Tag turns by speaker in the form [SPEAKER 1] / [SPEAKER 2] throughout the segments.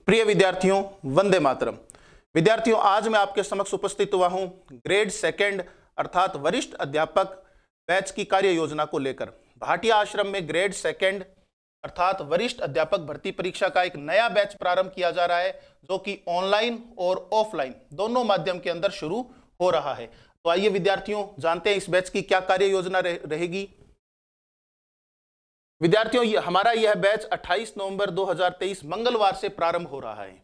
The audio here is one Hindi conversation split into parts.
[SPEAKER 1] प्रिय विद्यार्थियों, वंदे मातरम। विद्यार्थियों, आज मैं आपके समक्ष उपस्थित हुआ हूं ग्रेड सेकंड अर्थात वरिष्ठ अध्यापक बैच की कार्य योजना को लेकर। भाटिया आश्रम में ग्रेड सेकंड अर्थात वरिष्ठ अध्यापक भर्ती परीक्षा का एक नया बैच प्रारंभ किया जा रहा है, जो कि ऑनलाइन और ऑफलाइन दोनों माध्यम के अंदर शुरू हो रहा है। तो आइए विद्यार्थियों, जानते हैं इस बैच की क्या कार्य योजना रहेगी। विद्यार्थियों, हमारा यह बैच 28 नवंबर 2023 मंगलवार से प्रारंभ हो रहा है।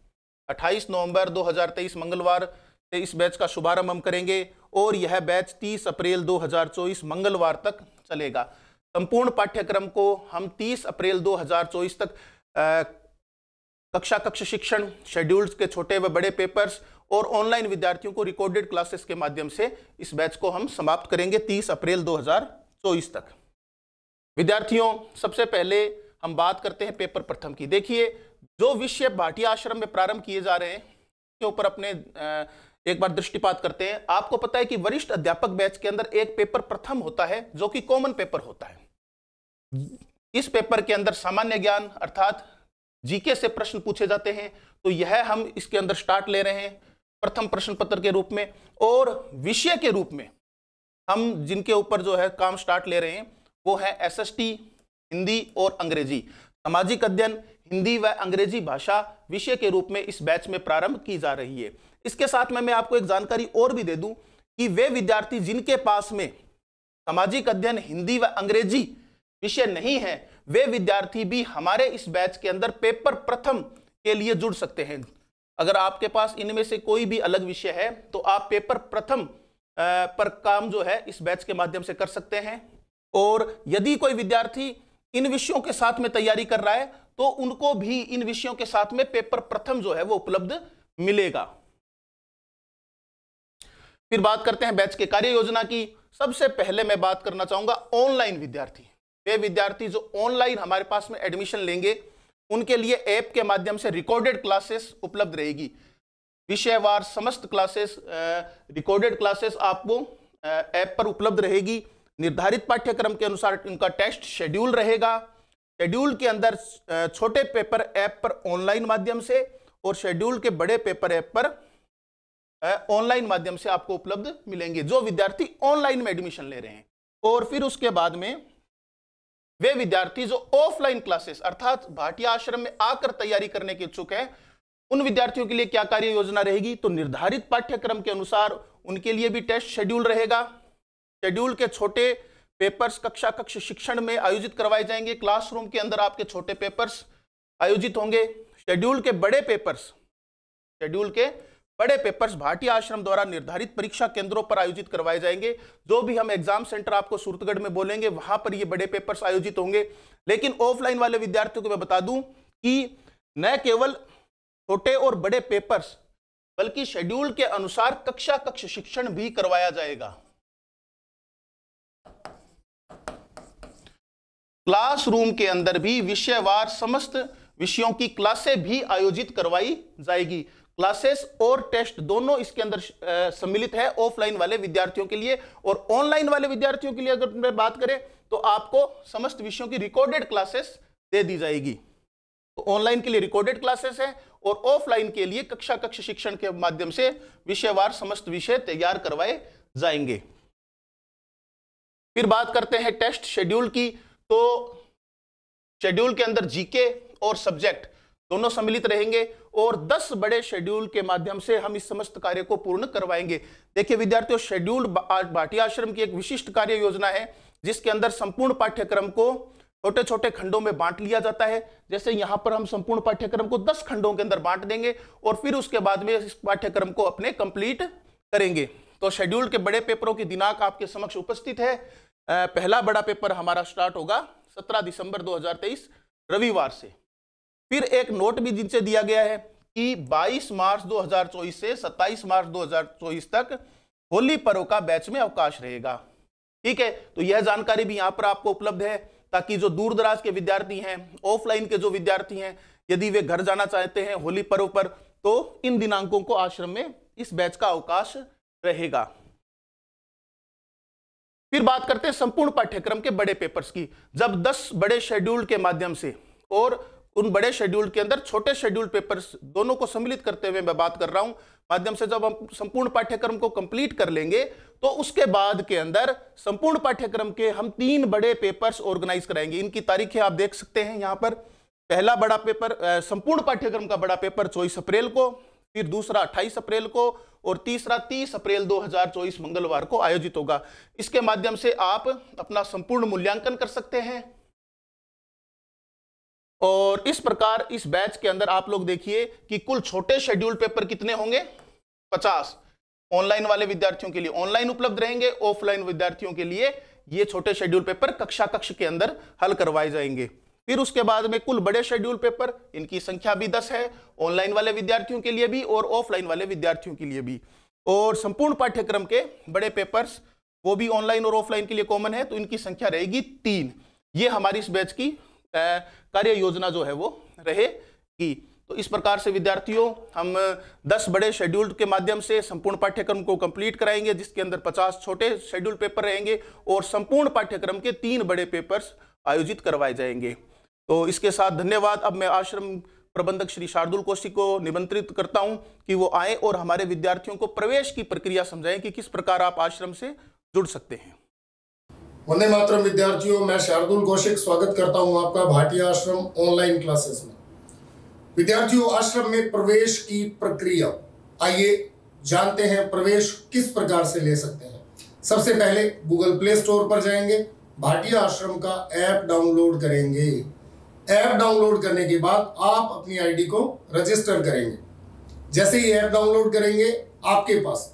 [SPEAKER 1] 28 नवंबर 2023 मंगलवार से इस बैच का शुभारंभ हम करेंगे और यह बैच 30 अप्रैल 2024 मंगलवार तक चलेगा। संपूर्ण पाठ्यक्रम को हम 30 अप्रैल 2024 तक कक्षा शिक्षण, शेड्यूल्स के छोटे व बड़े पेपर्स और ऑनलाइन विद्यार्थियों को रिकॉर्डेड क्लासेस के माध्यम से इस बैच को हम समाप्त करेंगे 30 अप्रैल 2024 तक। विद्यार्थियों, सबसे पहले हम बात करते हैं पेपर प्रथम की। देखिए, जो विषय भाटिया आश्रम में प्रारंभ किए जा रहे हैं के ऊपर अपने एक बार दृष्टिपात करते हैं। आपको पता है कि वरिष्ठ अध्यापक बैच के अंदर एक पेपर प्रथम होता है जो कि कॉमन पेपर होता है। इस पेपर के अंदर सामान्य ज्ञान अर्थात जीके से प्रश्न पूछे जाते हैं। तो यह हम इसके अंदर स्टार्ट ले रहे हैं प्रथम प्रश्न पत्र के रूप में, और विषय के रूप में हम जिनके ऊपर जो है काम स्टार्ट ले रहे हैं वो है एसएसटी हिंदी और अंग्रेजी। सामाजिक अध्ययन हिंदी व अंग्रेजी भाषा विषय के रूप में इस बैच में प्रारंभ की जा रही है। इसके साथ में मैं आपको एक जानकारी और भी दे दूं कि वे विद्यार्थी जिनके पास में सामाजिक अध्ययन हिंदी व अंग्रेजी विषय नहीं है, वे विद्यार्थी भी हमारे इस बैच के अंदर पेपर प्रथम के लिए जुड़ सकते हैं। अगर आपके पास इनमें से कोई भी अलग विषय है तो आप पेपर प्रथम पर काम जो है इस बैच के माध्यम से कर सकते हैं। और यदि कोई विद्यार्थी इन विषयों के साथ में तैयारी कर रहा है तो उनको भी इन विषयों के साथ में पेपर प्रथम जो है वो उपलब्ध मिलेगा। फिर बात करते हैं बैच के कार्य योजना की। सबसे पहले मैं बात करना चाहूंगा ऑनलाइन विद्यार्थी। वे विद्यार्थी जो ऑनलाइन हमारे पास में एडमिशन लेंगे, उनके लिए ऐप के माध्यम से रिकॉर्डेड क्लासेस उपलब्ध रहेगी। विषयवार समस्त क्लासेस, रिकॉर्डेड क्लासेस आपको ऐप पर उपलब्ध रहेगी। निर्धारित पाठ्यक्रम के अनुसार इनका टेस्ट शेड्यूल रहेगा। शेड्यूल के अंदर छोटे पेपर ऐप पर ऑनलाइन माध्यम से और शेड्यूल के बड़े पेपर ऐप पर ऑनलाइन माध्यम से आपको उपलब्ध मिलेंगे, जो विद्यार्थी ऑनलाइन में एडमिशन ले रहे हैं। और फिर उसके बाद में वे विद्यार्थी जो ऑफलाइन क्लासेस अर्थात भाटिया आश्रम में आकर तैयारी करने के इच्छुक हैं, उन विद्यार्थियों के लिए क्या कार्य योजना रहेगी। तो निर्धारित पाठ्यक्रम के अनुसार उनके लिए भी टेस्ट शेड्यूल रहेगा। शेड्यूल के छोटे पेपर्स कक्षा शिक्षण में आयोजित करवाए जाएंगे। क्लासरूम के अंदर आपके छोटे पेपर्स आयोजित होंगे। शेड्यूल के बड़े पेपर्स भाटिया आश्रम द्वारा निर्धारित परीक्षा केंद्रों पर आयोजित करवाए जाएंगे। जो भी हम एग्जाम सेंटर आपको सूरतगढ़ में बोलेंगे, वहां पर ये बड़े पेपर्स आयोजित होंगे। लेकिन ऑफलाइन वाले विद्यार्थियों को मैं बता दूं कि न केवल छोटे और बड़े पेपर्स बल्कि शेड्यूल के अनुसार कक्षा शिक्षण भी करवाया जाएगा। क्लासरूम के अंदर भी विषयवार समस्त विषयों की क्लासें भी आयोजित करवाई जाएगी। क्लासेस और टेस्ट दोनों इसके अंदर सम्मिलित है ऑफलाइन वाले विद्यार्थियों के लिए। और ऑनलाइन वाले विद्यार्थियों के लिए अगर मैं बात करें तो आपको समस्त विषयों की रिकॉर्डेड क्लासेस दे दी जाएगी। तो ऑनलाइन के लिए रिकॉर्डेड क्लासेस है और ऑफलाइन के लिए कक्षा शिक्षण के माध्यम से विषयवार समस्त विषय तैयार करवाए जाएंगे। फिर बात करते हैं टेस्ट शेड्यूल की। तो शेड्यूल के अंदर जीके और सब्जेक्ट दोनों सम्मिलित रहेंगे और 10 बड़े शेड्यूल के माध्यम से हम इस समस्त कार्य को पूर्ण करवाएंगे। देखिए विद्यार्थियों, शेड्यूल भाटिया आश्रम की एक विशिष्ट कार्य योजना है जिसके अंदर संपूर्ण पाठ्यक्रम को छोटे छोटे खंडों में बांट लिया जाता है। जैसे यहां पर हम संपूर्ण पाठ्यक्रम को 10 खंडों के अंदर बांट देंगे और फिर उसके बाद में इस पाठ्यक्रम को अपने कंप्लीट करेंगे। तो शेड्यूल के बड़े पेपरों की दिनांक आपके समक्ष उपस्थित है। पहला बड़ा पेपर हमारा स्टार्ट होगा 17 दिसंबर 2023 रविवार से। फिर एक नोट भी जिनसे दिया गया है कि 22 मार्च 2024 से 27 मार्च 2024 तक होली पर्व का बैच में अवकाश रहेगा। ठीक है, तो यह जानकारी भी यहां पर आपको उपलब्ध है ताकि जो दूर दराज के विद्यार्थी हैं, ऑफलाइन के जो विद्यार्थी हैं, यदि वे घर जाना चाहते हैं होली पर्व पर तो इन दिनांकों को आश्रम में इस बैच का अवकाश रहेगा। फिर बात करते हैं संपूर्ण पाठ्यक्रम के बड़े पेपर्स की। जब 10 बड़े शेड्यूल के माध्यम से और उन बड़े शेड्यूल के अंदर छोटे शेड्यूल पेपर्स दोनों को सम्मिलित करते हुए मैं बात कर रहा हूं माध्यम से। जब हम संपूर्ण पाठ्यक्रम को कंप्लीट कर लेंगे तो उसके बाद के अंदर संपूर्ण पाठ्यक्रम के हम 3 बड़े पेपर्स ऑर्गेनाइज कराएंगे। इनकी तारीखें आप देख सकते हैं यहां पर। पहला बड़ा पेपर, संपूर्ण पाठ्यक्रम का बड़ा पेपर 24 अप्रैल को, फिर दूसरा 28 अप्रैल को और तीसरा 30 अप्रैल 2024 मंगलवार को आयोजित होगा। इसके माध्यम से आप अपना संपूर्ण मूल्यांकन कर सकते हैं। और इस प्रकार इस बैच के अंदर आप लोग देखिए कि कुल छोटे शेड्यूल पेपर कितने होंगे, 50। ऑनलाइन वाले विद्यार्थियों के लिए ऑनलाइन उपलब्ध रहेंगे, ऑफलाइन विद्यार्थियों के लिए ये छोटे शेड्यूल पेपर कक्षा कक्ष के अंदर हल करवाए जाएंगे। फिर उसके बाद में कुल बड़े शेड्यूल पेपर, इनकी संख्या भी 10 है, ऑनलाइन वाले विद्यार्थियों के लिए भी और ऑफलाइन वाले विद्यार्थियों के लिए भी। और संपूर्ण पाठ्यक्रम के बड़े पेपर्स वो भी ऑनलाइन और ऑफलाइन के लिए कॉमन है, तो इनकी संख्या रहेगी 3। ये हमारी इस बैच की कार्य योजना जो है वो रहेगी। तो इस प्रकार से विद्यार्थियों हम 10 बड़े शेड्यूल के माध्यम से संपूर्ण पाठ्यक्रम को कंप्लीट कराएंगे, जिसके अंदर 50 छोटे शेड्यूल पेपर रहेंगे और संपूर्ण पाठ्यक्रम के 3 बड़े पेपर्स आयोजित करवाए जाएंगे। तो इसके साथ धन्यवाद। अब मैं आश्रम प्रबंधक श्री शार्दुल कौशिक को निमंत्रित करता हूं कि वो आए और हमारे विद्यार्थियों को प्रवेश की प्रक्रिया समझाएं कि किस प्रकार आप आश्रम से जुड़ सकते हैं।
[SPEAKER 2] वंदे मातरम विद्यार्थियों, मैं शार्दुल कौशिक स्वागत करता हूं आपका भाटिया आश्रम ऑनलाइन क्लासेस में। विद्यार्थियों, आश्रम में प्रवेश की प्रक्रिया, आइए जानते हैं प्रवेश किस प्रकार से ले सकते हैं। सबसे पहले गूगल प्ले स्टोर पर जाएंगे, भाटिया आश्रम का ऐप डाउनलोड करेंगे। ऐप डाउनलोड करने के बाद आप अपनी आईडी को रजिस्टर करेंगे। जैसे ही ऐप डाउनलोड करेंगे आपके पास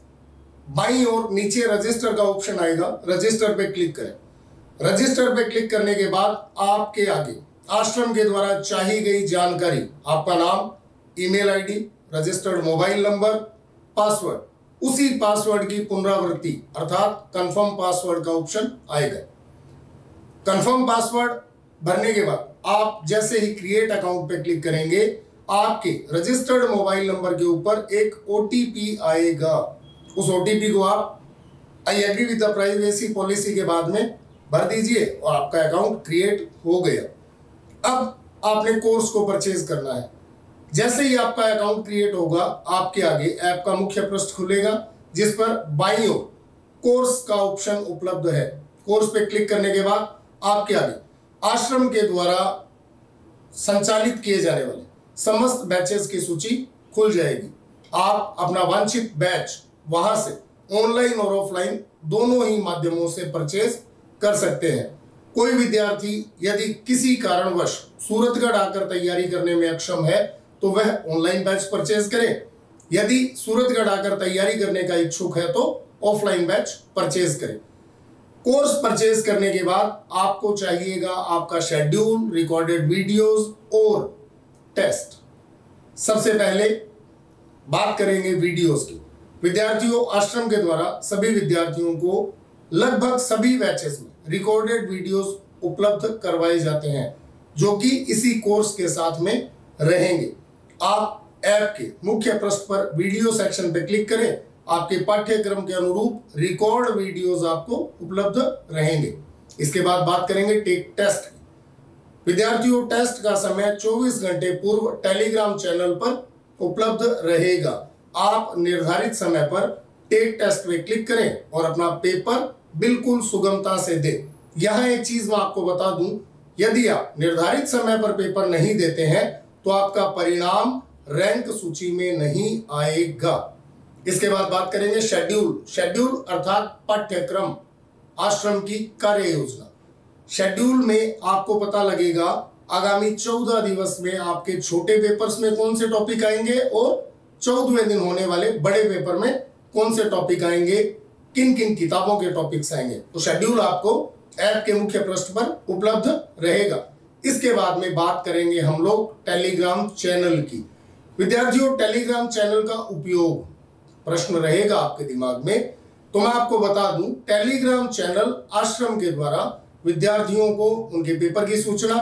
[SPEAKER 2] बाईं ओर नीचे रजिस्टर का ऑप्शन आएगा, रजिस्टर पे क्लिक करें। रजिस्टर पे क्लिक करने के बाद आपके आगे आश्रम के द्वारा चाही गई जानकारी, आपका नाम, email ID, registered mobile number, password, उसी पासवर्ड की पुनरावृत्ति अर्थात कंफर्म पासवर्ड का ऑप्शन आएगा। कंफर्म पासवर्ड भरने के बाद आप जैसे ही क्रिएट अकाउंट पे क्लिक करेंगे, आपके रजिस्टर्ड मोबाइल नंबर के ऊपर एक ओटीपी आएगा। उस ओटीपी को आप I agree with the privacy policy के बाद में भर दीजिए और आपका अकाउंट क्रिएट हो गया। अब आपने कोर्स को परचेज करना है। जैसे ही आपका अकाउंट क्रिएट होगा, आपके आगे ऐप का मुख्य पृष्ठ खुलेगा, जिस पर बाईं ओर कोर्स का ऑप्शन उपलब्ध है। कोर्स पे क्लिक करने के बाद आपके आगे आश्रम के द्वारा संचालित किए जाने वाले समस्त बैचेस की सूची खुल जाएगी। आप अपना वांछित बैच वहां से ऑनलाइन और ऑफलाइन दोनों ही माध्यमों से परचेज कर सकते हैं। कोई विद्यार्थी यदि किसी कारणवश सूरतगढ़ आकर तैयारी करने में अक्षम है तो वह ऑनलाइन बैच परचेज करे। यदि सूरतगढ़ आकर तैयारी करने का इच्छुक है तो ऑफलाइन बैच परचेज करे। कोर्स परचेज करने के बाद आपको चाहिएगा आपका शेड्यूल, रिकॉर्डेड वीडियोस और टेस्ट। सबसे पहले बात करेंगे वीडियोस की। विद्यार्थियों, आश्रम के द्वारा सभी विद्यार्थियों को लगभग सभी बैचेस में रिकॉर्डेड वीडियोस उपलब्ध करवाए जाते हैं, जो कि इसी कोर्स के साथ में रहेंगे। आप ऐप के मुख्य पृष्ठ पर वीडियो सेक्शन पर क्लिक करें, आपके पाठ्यक्रम के अनुरूप रिकॉर्ड वीडियोस आपको उपलब्ध रहेंगे। इसके बाद बात करेंगे टेस्ट की। विद्यार्थियों, टेस्ट का समय 24 घंटे पूर्व टेलीग्राम चैनल पर उपलब्ध रहेगा। आप निर्धारित समय पर टेक टेस्ट में क्लिक करें और अपना पेपर बिल्कुल सुगमता से दें। यहाँ एक चीज मैं आपको बता दूं, यदि आप निर्धारित समय पर पेपर नहीं देते हैं तो आपका परिणाम रैंक सूची में नहीं आएगा। इसके बाद बात करेंगे शेड्यूल अर्थात पाठ्यक्रम, आश्रम की कार्य योजना। शेड्यूल में आपको पता लगेगा आगामी 14 दिवस में आपके छोटे पेपर्स में कौन से टॉपिक आएंगे और 14वें दिन होने वाले बड़े पेपर में कौन से टॉपिक आएंगे, किन किन किताबों के टॉपिक्स आएंगे। तो शेड्यूल आपको ऐप के मुख्य पृष्ठ पर उपलब्ध रहेगा। इसके बाद में बात करेंगे हम लोग टेलीग्राम चैनल की। विद्यार्थियों, टेलीग्राम चैनल का उपयोग प्रश्न रहेगा आपके दिमाग में, तो मैं आपको बता दूं, टेलीग्राम चैनल आश्रम के द्वारा विद्यार्थियों को उनके पेपर की सूचना,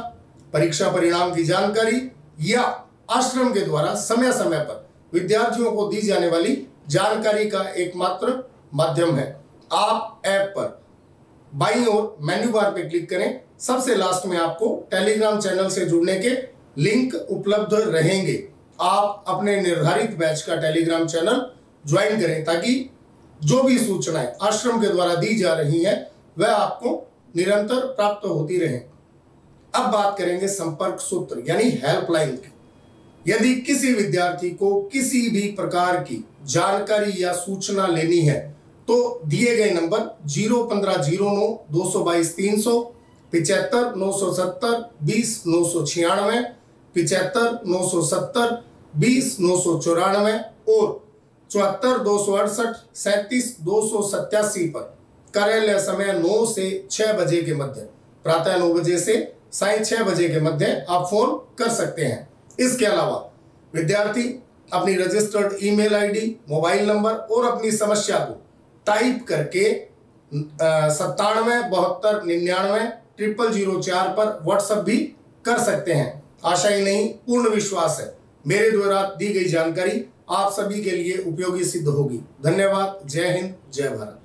[SPEAKER 2] परीक्षा परिणाम की जानकारी या आश्रम के द्वारा समय समय पर विद्यार्थियों को दी जाने वाली जानकारी का एकमात्र माध्यम है। आप ऐप पर बाईं ओर मेन्यू बार पे क्लिक करें, सबसे लास्ट में आपको टेलीग्राम चैनल से जुड़ने के लिंक उपलब्ध रहेंगे। आप अपने निर्धारित बैच का टेलीग्राम चैनल ज्वाइन करें ताकि जो भी सूचनाएं आश्रम के द्वारा दी जा रही हैं वह आपको निरंतर प्राप्त होती रहें। अब बात करेंगे संपर्क सूत्र यानी हेल्पलाइन की। यदि किसी विद्यार्थी को किसी भी प्रकार की जानकारी या सूचना लेनी है तो दिए गए नंबर 01509 222 300, 75 970 20 996, 75 970 20 994 और 74 268 37 287 पर कार्यालय समय 9 से 6 बजे के मध्य, प्रातः 9 बजे से साय 6 बजे के मध्य आप फोन कर सकते हैं। इसके अलावा विद्यार्थी अपनी registered email ID, mobile number और अपनी समस्या को टाइप करके 97 72 99 0004 पर व्हाट्सएप भी कर सकते हैं। आशा ही नहीं पूर्ण विश्वास है मेरे द्वारा दी गई जानकारी आप सभी के लिए उपयोगी सिद्ध होगी। धन्यवाद। जय हिंद, जय भारत।